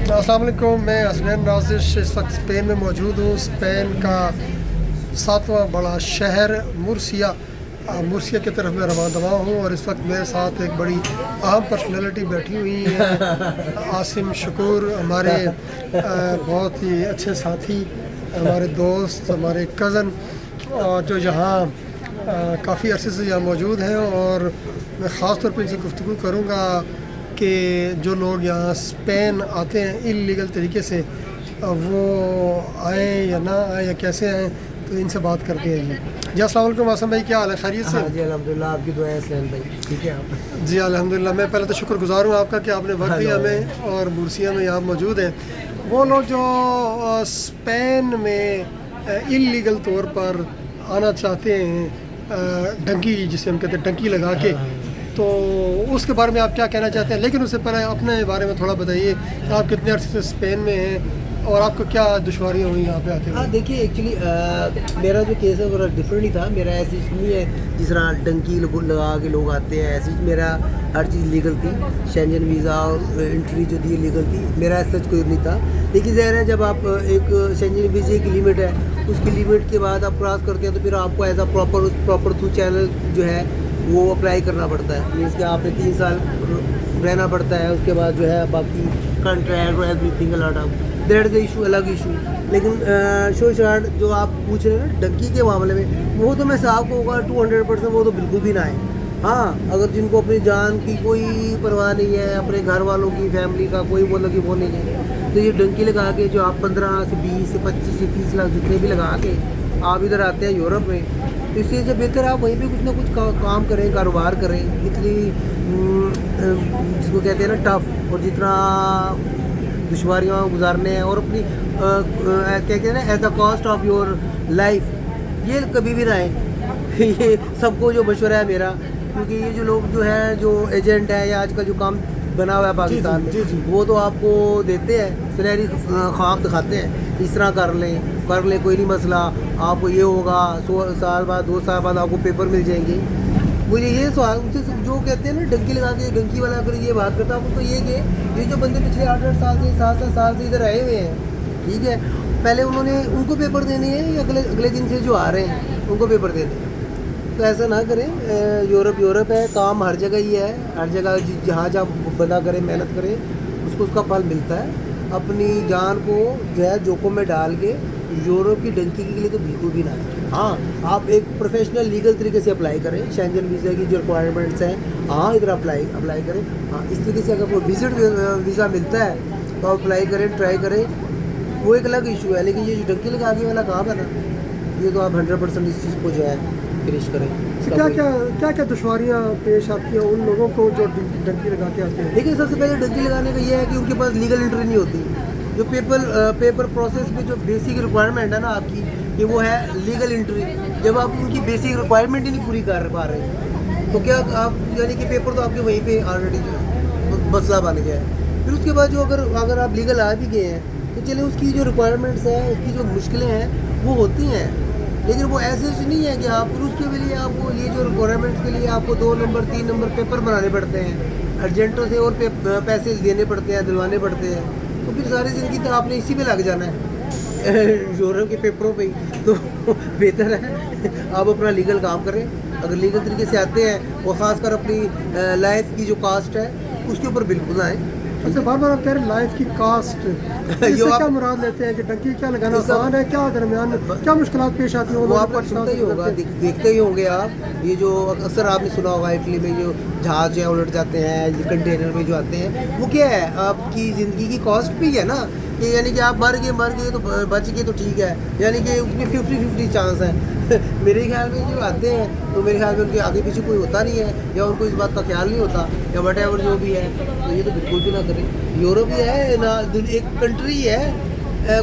अस्सलाम वालेकुम, मैं हसनैन नाजिश इस वक्त स्पेन में मौजूद हूँ। स्पेन का 7वां बड़ा शहर मुर्सिया की तरफ मैं रवाना दवा हूँ और इस वक्त मेरे साथ एक बड़ी अहम पर्सनैलिटी बैठी हुई है। आसिम शकूर, हमारे बहुत ही अच्छे साथी, हमारे दोस्त, हमारे कज़न, जो यहाँ काफ़ी अरसे से यहाँ मौजूद हैं। और मैं ख़ास तौर पर इनसे गुफ्तगू करूँगा कि जो लोग यहाँ स्पेन आते हैं इल्लीगल तरीके से, वो आएँ या ना आएँ या कैसे आएँ, तो इनसे बात करते हैं। जी अस्सलाम वालेकुम आसम भाई, क्या हाल है? खैरियत से? हाँ जी, अल्हम्दुलिल्लाह, आपकी दुआ है सैन भाई। ठीक है आप? जी अल्हम्दुलिल्लाह। मैं पहले तो शुक्रगुज़ार हूँ आपका कि आपने वक्त दिया हमें और मुर्सिया में यहाँ मौजूद हैं। वो लोग जो स्पेन में इल्लीगल तौर पर आना चाहते हैं, डंकी जिसे हम कहते हैं, डंकी लगा के, तो उसके बारे में आप क्या कहना चाहते हैं? लेकिन उससे पहले अपने बारे में थोड़ा बताइए कि आप कितने अर्से से स्पेन में हैं और आपको क्या दुश्वारियाँ हुई यहाँ पे आते हुए? हाँ देखिए, एक्चुअली मेरा जो केस है वो डिफरेंट ही था। मेरा ऐसी नहीं है जिस तरह डंकी लगा के लोग आते हैं, ऐसी मेरा हर चीज़ लीगल थी। शेंजन वीज़ा और एंट्री जो थी लीगल थी। मेरा ऐसा कोई नहीं था। लेकिन ज़ाहिर है, जब आप एक शेंजन वीज़े की लिमिट है, उसकी लिमिट के बाद आप क्रॉस करते हैं तो फिर आपको as a proper through channel जो है वो अप्लाई करना पड़ता है। मीन्स कि आपने 3 साल रहना पड़ता है। उसके बाद जो है बाकी कॉन्ट्रैक्ट और everything a lot of that is issue, अलग इशू। लेकिन शो शार्ट जो आप पूछ रहे हैं ना डंकी के मामले में, वो तो मैं साहब को होगा 200%, वो तो बिल्कुल भी ना है। हाँ, अगर जिनको अपनी जान की कोई परवाह नहीं है, अपने घर वालों की, फैमिली का कोई वो लगी वो नहीं है, तो ये डंकी लगा के जो आप 15 से 20 से 25 से 30 लाख जितने भी लगा के आप इधर आते हैं यूरोप में, तो इससे से बेहतर आप वहीं पे कुछ ना कुछ काम करें, कारोबार करें। इतनी जिसको कहते हैं ना टफ, और जितना दुश्वारियाँ गुजारने हैं और अपनी क्या कहते हैं ना as the cost of your life, ये कभी भी ना आए। ये सबको जो मशवरा है मेरा, क्योंकि ये जो लोग जो है, जो एजेंट है या आजकल जो काम बना हुआ है पाकिस्तान में, वो तो आपको देते हैं सुनहरी ख्वाब दिखाते हैं, इस तरह कर लें कोई नहीं मसला, आपको ये होगा 100 साल बाद 2 साल बाद आपको पेपर मिल जाएंगे। मुझे ये सवाल उनसे जो कहते हैं ना डंकी लगा के, डंकी वाला अगर ये बात करता है, उसको ये कि ये जो बंदे पिछले 8-8 साल से 7-7 साल से इधर आए हुए हैं, ठीक है, पहले उनको पेपर देने हैं या अगले दिन से जो आ रहे हैं उनको पेपर देने हैं? तो ऐसा ना करें। यूरोप है, काम हर जगह ही है, हर जगह जहाँ बंदा करे, मेहनत करे, उसको उसका फल मिलता है। अपनी जान को जो है जोखिम में डाल के यूरोप की डंकी के लिए तो बिल्कुल भी ना है। हाँ, आप एक प्रोफेशनल लीगल तरीके से अप्लाई करें, शेंजन वीज़ा की जो रिक्वायरमेंट्स हैं, हाँ इधर अप्लाई करें। हाँ, इस तरीके से अगर वो विजिट वीज़ा मिलता है तो आप अप्लाई करें, ट्राई करें, वो एक अलग इशू है। लेकिन ये जो डंकी लगा के वाला काम है ना, ये तो आप 100% इस चीज़ को जो है फिनिश करें। क्या दुश्वारियाँ पेश आती हैं उन लोगों को जो डंकी लगा के आते हैं? देखिए, सबसे पहले डंकी लगाने का ये है कि उनके पास लीगल एंट्री नहीं होती। जो पेपर प्रोसेस में जो बेसिक रिक्वायरमेंट है ना आपकी, कि वो है लीगल एंट्री। जब आप उनकी बेसिक रिक्वायरमेंट ही नहीं पूरी कर पा रहे, तो क्या आप, यानी कि पेपर तो आपके वहीं पे ऑलरेडी जो मसला बन गया है। फिर उसके बाद जो अगर आप लीगल आ भी गए हैं, तो चलिए उसकी जो रिक्वायरमेंट्स हैं, उसकी जो मुश्किलें हैं वो होती हैं, लेकिन वो ऐसे नहीं है कि आप, फिर उसके लिए आपको ये जो रिक्वायरमेंट्स के लिए आपको 2 नंबर 3 नंबर पेपर बनाने पड़ते हैं, अर्जेंटों से और पैसे देने पड़ते हैं, दिलवाने पड़ते हैं। तो फिर सारी ज़िंदगी तो आपने इसी पे लग जाना है, यूरोप के पेपरों पे ही। तो बेहतर है आप अपना लीगल काम करें। अगर लीगल तरीके से आते हैं, और ख़ासकर अपनी लाइफ की जो कास्ट है उसके ऊपर बिल्कुल आए। अच्छा, बार आप कह रहे हैं लाइफ की कास्ट, इससे क्या मुराद लेते हैं कि डंकी क्या लगाना आसान है, क्या दरमियान में क्या मुश्किलात पेश आती हैं? वो आपको सुनते ही होगा, देखते ही होंगे आप। ये जो अक्सर आपने सुना होगा, इटली में जो जहाज है उलट जाते हैं, कंटेनर में जो आते हैं, वो क्या है, आपकी ज़िंदगी की कॉस्ट भी है ना, कि यानी कि आप मर गए तो बच गए तो ठीक है, यानी कि उसमें 50-50 चांस है। मेरे ख्याल में जो आते हैं, तो मेरे ख्याल में उनके आगे पीछे कोई होता नहीं है, या उनको इस बात का ख्याल नहीं होता, या वट एवर जो भी है। तो ये तो बिल्कुल भी ना करें। यूरोप ही है ना, एक कंट्री है,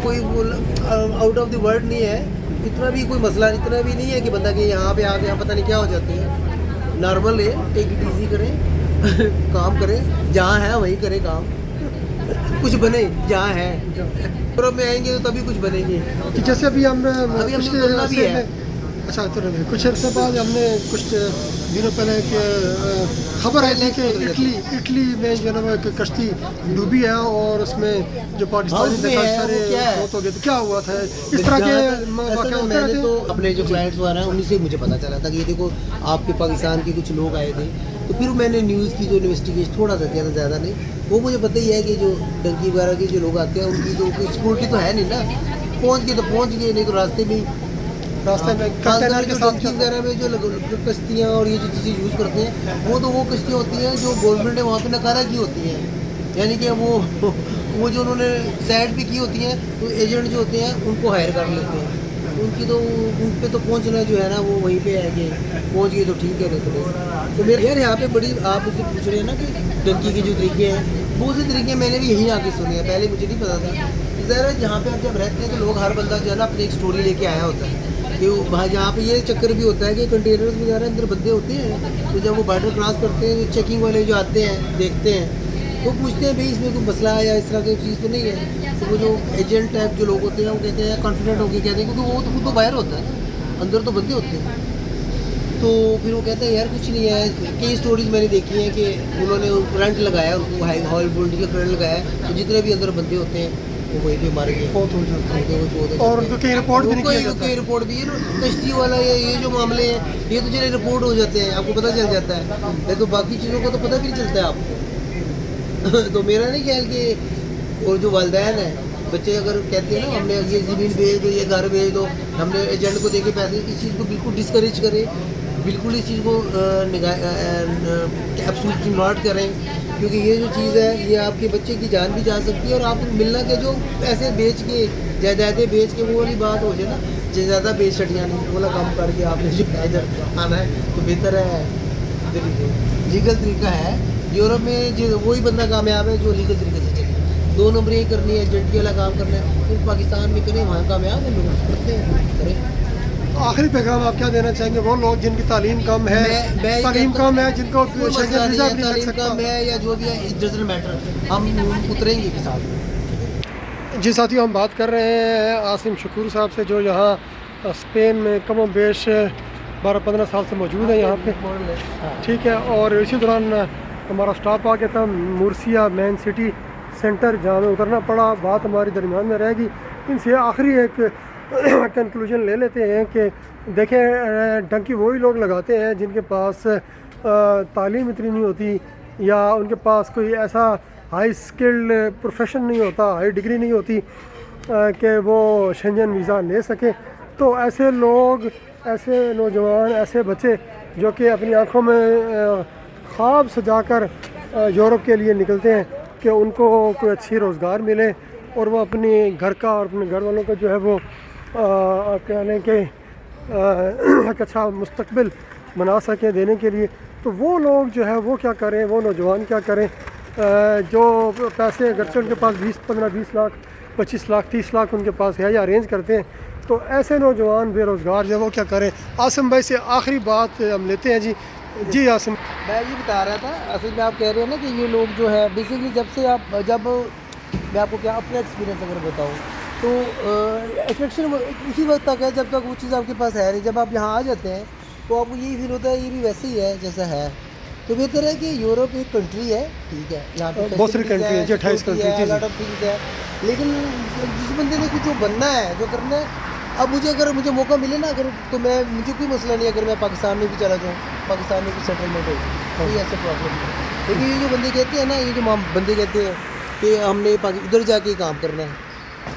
कोई आउट ऑफ द वर्ल्ड नहीं है। इतना भी कोई मसला, इतना भी नहीं है कि बंदा कि यहाँ पे आके पता नहीं क्या हो जाती है। नॉर्मल है, टेक इट ईजी करें, काम करें, जहाँ है वहीं करें काम, कुछ बने जहाँ है। यूरोप में आएंगे तो तभी कुछ बनेंगे। जैसे अभी हमने बोलना भी है, अच्छा, तो कुछ अर्से बाद हमने कुछ दिनों पहले एक खबर आई थी कि इटली में जो है ना वो एक कश्ती डूबी है और उसमें जो पाकिस्तानी थे काफी सारे मौत हो गए। तो क्या हुआ था इस तरह के वाक़या होते मैंने रहते तो हैं? अपने जो क्लाइंट्स वगैरह हैं उन्हीं से मुझे पता चला था कि ये देखो आपके पाकिस्तान के कुछ लोग आए थे। तो फिर मैंने न्यूज़ की जो इन्वेस्टिगेशन थोड़ा सा किया था, ज़्यादा नहीं। वो मुझे पता ही है कि जो डंकी वगैरह के जो लोग आते हैं उनकी जो सिक्योरिटी तो है नहीं ना, पहुँच गए तो पहुँच गए, नहीं तो रास्ते में कंटेनर के जो साथ डंकी वगैरह में जो कश्तियाँ और ये जो चीज़ें यूज़ करते हैं वो कश्तियाँ होती हैं जो गवर्नमेंट ने वहाँ पे नकारा की होती हैं, यानी कि वो जो उन्होंने साइड पे की होती हैं, तो एजेंट जो होते हैं उनको हायर कर लेते हैं। उनकी तो उन पे तो पहुंचना जो है ना वो वहीं पे है कि पहुंच गए तो ठीक है, नहीं तो मेरे यार यहाँ पे बड़ी आप मुझसे पूछ रहे हैं ना कि डंकी के जो तरीके हैं, बहुत से तरीके मैंने भी यहीं आके सुने हैं, पहले मुझे नहीं पता था। ज़रा जहाँ पे आप जब रहते हैं तो लोग हर बंदा जो है ना अपनी एक स्टोरी लेके आया होता है कि वहाँ जहाँ पे ये चक्कर भी होता है कि कंटेनर्स वगैरह अंदर बंदे होते हैं, तो जब वो बॉर्डर क्रॉस करते हैं तो चेकिंग वाले जो आते हैं देखते हैं तो पूछते हैं भाई इसमें कोई मसला है या इस तरह की चीज़ तो नहीं है। तो वो जो एजेंट टाइप जो लोग होते हैं वो कहते हैं कॉन्फिडेंट होकर कहते हैं, क्योंकि वो तो खुद तो बाहर होता है, अंदर तो बंदे होते हैं। तो फिर वो कहते हैं यार कुछ नहीं है। कई स्टोरीज मैंने देखी हैं कि उन्होंने करंट लगाया, उनको हाई वोल्टेज का करंट लगाया, तो जितने भी अंदर बंदे होते हैं वो वहीं पे मारे गए, बहुत हो जाता है और उनको कहीं रिपोर्ट भी नहीं किया जाता। कई रिपोर्ट भी कश्ती वाला ये जो मामले हैं ये तो चले रिपोर्ट हो जाते हैं, आपको पता चल जाता है, नहीं तो बाकी चीज़ों का तो पता भी नहीं चलता है आपको। तो मेरा नहीं ख्याल कि और जो वालिदैन है, बच्चे अगर कहते हैं ना हमने ये ज़मीन भेज दो, ये घर भेज दो, हमने एजेंट को देके पैसे, इस चीज़ को बिल्कुल डिस्करेज करें, बिल्कुल इस चीज़ को एब्सोल्युटली नॉट करें, क्योंकि ये जो चीज़ है ये आपके बच्चे की जान भी जा सकती है और आपको मिलना के जो पैसे बेच के जायदादें बेच के वो वाली बात हो जाए ना, ज़्यादा बेच छटिया नहीं, वो वाला काम करके आपने जो इधर आना है तो बेहतर है लीगल तरीका है। यूरोप में जो वही बंदा कामयाब है जो लीगल तरीके से चले, 2 नंबर ही करनी है, एजेंट वाला काम करना है, फिर पाकिस्तान में करें, वहाँ कामयाब है, लोग करते हैं, करें। आखिरी पैगाम आप क्या देना चाहेंगे वो लोग जिनकी तालीम कम है, तालीम कम है, जिनको शेंगन वीज़ा भी नहीं लग सकता है या जो भी है, इट डजंट मैटर, हम उतरेंगे के साथ। जी साथियों, हम बात कर रहे हैं आसिम शकूर साहब से जो यहाँ स्पेन में कम बेश 12-15 साल से मौजूद है यहाँ पे, ठीक है। और इसी दौरान हमारा स्टॉप आ गया था मुर्सिया मेन सिटी सेंटर, जहाँ में उतरना पड़ा। बात हमारी दरमियान में रहेगी। इनसे आखिरी एक कंक्लूजन ले लेते हैं कि देखें, डंकी वही लोग लगाते हैं जिनके पास तालीम इतनी नहीं होती या उनके पास कोई ऐसा हाई स्किल्ड प्रोफेशन नहीं होता, हाई डिग्री नहीं होती कि वो शेंजन वीज़ा ले सके। तो ऐसे लोग, ऐसे नौजवान, ऐसे बच्चे जो कि अपनी आँखों में ख्वाब सजाकर यूरोप के लिए निकलते हैं कि उनको कोई अच्छी रोज़गार मिले और वो अपने घर का और अपने घर वालों का जो है वो कहने के एक अच्छा मुस्तकबिल बना सकें देने के लिए। तो वो लोग जो है वो क्या करें, वो नौजवान क्या करें जो पैसे अगरचे उनके पास 20-15-20 लाख 25 लाख 30 लाख उनके पास है या अरेंज करते हैं, तो ऐसे नौजवान बेरोज़गार जो है वो क्या करें। आसिम भाई से आखिरी बात हम लेते हैं। जी आसिम, मैं ये बता रहा था, असल में आप कह रहे हैं ना कि ये लोग जो है बेसिकली जब मैं आपको क्या अपना एक्सपीरियंस अगर बताऊँ तो अट्रैक्शन उसी वक्त तक है जब तक वो चीज़ आपके पास है नहीं। जब आप यहाँ आ जाते हैं तो आपको यही फील होता है ये भी वैसे ही है जैसा है। तो बेहतर है कि यूरोप एक कंट्री है, ठीक है, यहाँ पे बहुत सारी कंट्री है, 28 कंट्री है, लेकिन जिस बंदे ने कुछ जो बनना है, जो करना है, अब अगर मुझे मौका मिले ना, अगर तो मुझे कोई मसला नहीं अगर मैं पाकिस्तान में भी चला जाऊँ, पाकिस्तान में भी सेटलमेंट हो, कोई ऐसा प्रॉब्लम नहीं। लेकिन ये जो बंदे कहते हैं ना, ये जो बंदे कहते हैं कि हमने उधर जाके काम करना है,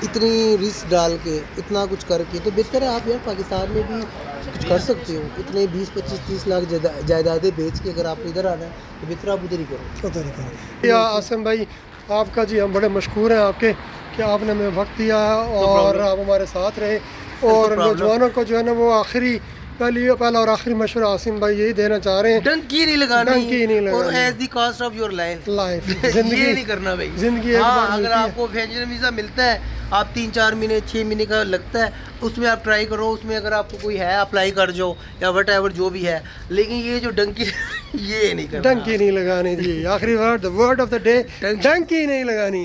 इतनी रिस्क डाल के, इतना कुछ करके, तो बेहतर है आप यार पाकिस्तान में भी कुछ कर सकते हो। इतने 20-25-30 लाख जायदादें बेच के अगर आपको इधर आना है तो बेहतर आप उधर ही करो। या आसिम भाई आपका जी हम बड़े मशहूर हैं आपके कि आपने हमें वक्त दिया और आप हमारे साथ रहे। और नौजवानों को जो है ना वो पहला और आखिरी मशवरा आसिम भाई यही देना चाह रहे हैं, डंकी नहीं लगानी और as the cost of your life जिंदगी ये नहीं करना भाई। जिंदगी अगर आपको शेंजन वीज़ा मिलता है, आप 3-4 महीने 6 महीने का लगता है, उसमें आप ट्राई करो, उसमें अगर आपको कोई है अप्लाई कर जाओ या वट एवर जो भी है। लेकिन ये जो डंकी ये नहीं करना, डंकी नहीं लगानी जी। आखिरी वर्ड ऑफ द डे, डंकी नहीं लगानी।